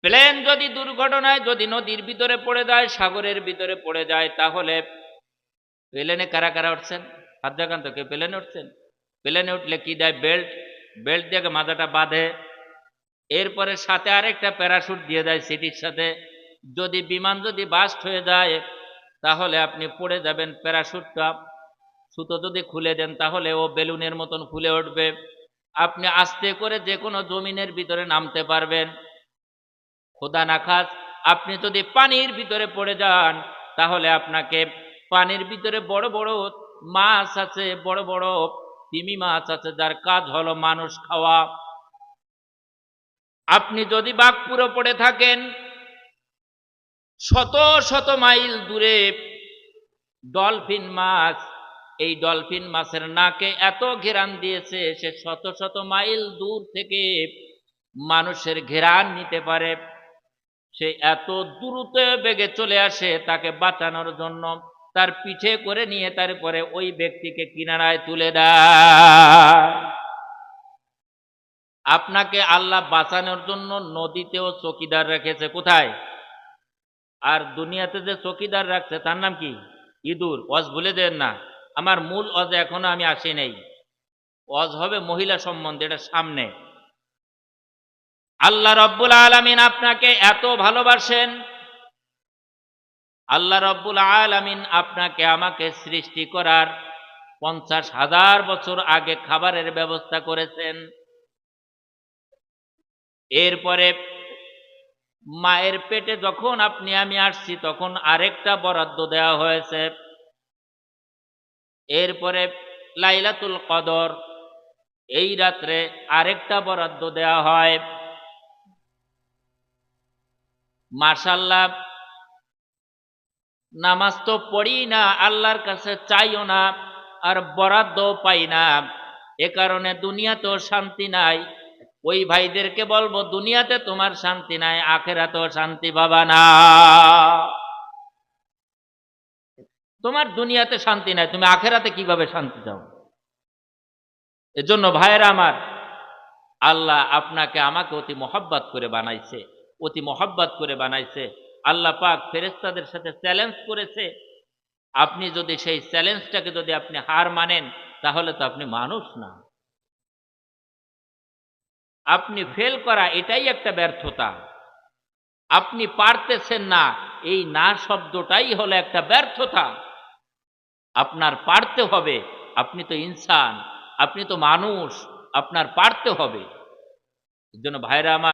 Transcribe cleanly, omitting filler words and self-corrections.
Plane যদি দুর্ঘটনায় যদি নদীর ভিতরে পড়ে যায়, সাগরের ভিতরে পড়ে যায়, তাহলে প্লেনে কারা কারা উঠছেন? হাত দেখান তো, কেউ প্লেনে উঠছেন? প্লেনে উঠলে কি দেয়? বেল্ট। বেল্ট দিয়ে মাথাটা বাঁধে, এরপরে সাথে আরেকটা প্যারাশুট দিয়ে দেয় সিটির সাথে। যদি বিমান যদি বাস্ট হয়ে যায়, তাহলে আপনি পড়ে যাবেন। প্যারাশুটটা সুতো যদি খুলে দেন, তাহলে ও বেলুনের মতন ফুলে উঠবে। আপনি আস্তে করে যে কোনো জমিনের ভিতরে নামতে পারবেন। খোদা না খাস আপনি যদি পানির ভিতরে পড়ে যান, তাহলে আপনাকে পানির ভিতরে বড় বড় মাছ আছে, বড় বড় তিমি মাছ আছে, যার কাজ হলো মানুষ খাওয়া। আপনি যদি বাঘপুরে পড়ে থাকেন, শত শত মাইল দূরে ডলফিন মাছ, এই ডলফিন মাছের নাকে এত ঘেরান দিয়েছে, সে শত শত মাইল দূর থেকে মানুষের ঘেরান নিতে পারে। সে এত দ্রুত বেগে চলে আসে তাকে বাঁচানোর জন্য, তার পিঠে করে নিয়ে তারপরে ওই ব্যক্তিকে কিনারায় তুলে দেয়। আপনাকে আল্লাহ বাঁচানোর জন্য নদীতেও চকিদার রেখেছে। কোথায়? আর দুনিয়াতে যে চকিদার রাখছে তার নাম কি? ইঁদুর। ওয়াজ ভুলে দেন না, আমার মূল ওয়াজ এখনো আমি আসি নাই। ওয়াজ হবে মহিলা সম্বন্ধে, এটা সামনে। আল্লাহ রব্বুল আলামিন আপনাকে এত ভালোবাসেন, আল্লাহ রব্বুল আলামিন আপনাকে আমাকে সৃষ্টি করার 50,000 বছর আগে খাবারের ব্যবস্থা করেছেন। এরপরে মায়ের পেটে যখন আপনি আমি আসছি, তখন আরেকটা বরাদ্দ দেওয়া হয়েছে। এরপরে লাইলাতুল কদর, এই রাত্রে আরেকটা বরাদ্দ দেওয়া হয়। মাশাআল্লাহ, নামাজ তো পড়ি না, আল্লাহর কাছে চাইও না, আর বরাদ্দও পাই না। এ কারণে দুনিয়াতেও শান্তি নাই। ওই ভাইদেরকে বলবো, দুনিয়াতে তোমার শান্তি নাই, আখেরাতেও শান্তি পাবা না। তোমার দুনিয়াতে শান্তি নাই, তুমি আখেরাতে কিভাবে শান্তি চাও? এজন্য ভাইয়েরা আমার, আল্লাহ আপনাকে আমাকে অতি মহব্বত করে বানাইছে, অতি মহব্বত করে বানাইছে। আল্লাহ পাক ফেরেশতাদের সাথে চ্যালেঞ্জ করেছে। আপনি যদি সেই চ্যালেঞ্জটাকে যদি আপনি হার মানেন, তাহলে তো আপনি মানুষ না। আপনি ফেল করা এটাই একটা ব্যর্থতা। আপনি পারতেছেন না, এই না শব্দটাই হলো একটা ব্যর্থতা। আপনার পারতে হবে। আপনি তো ইনসান, আপনি তো মানুষ, আপনার পারতে হবে। এর জন্য ভাইরা আমার,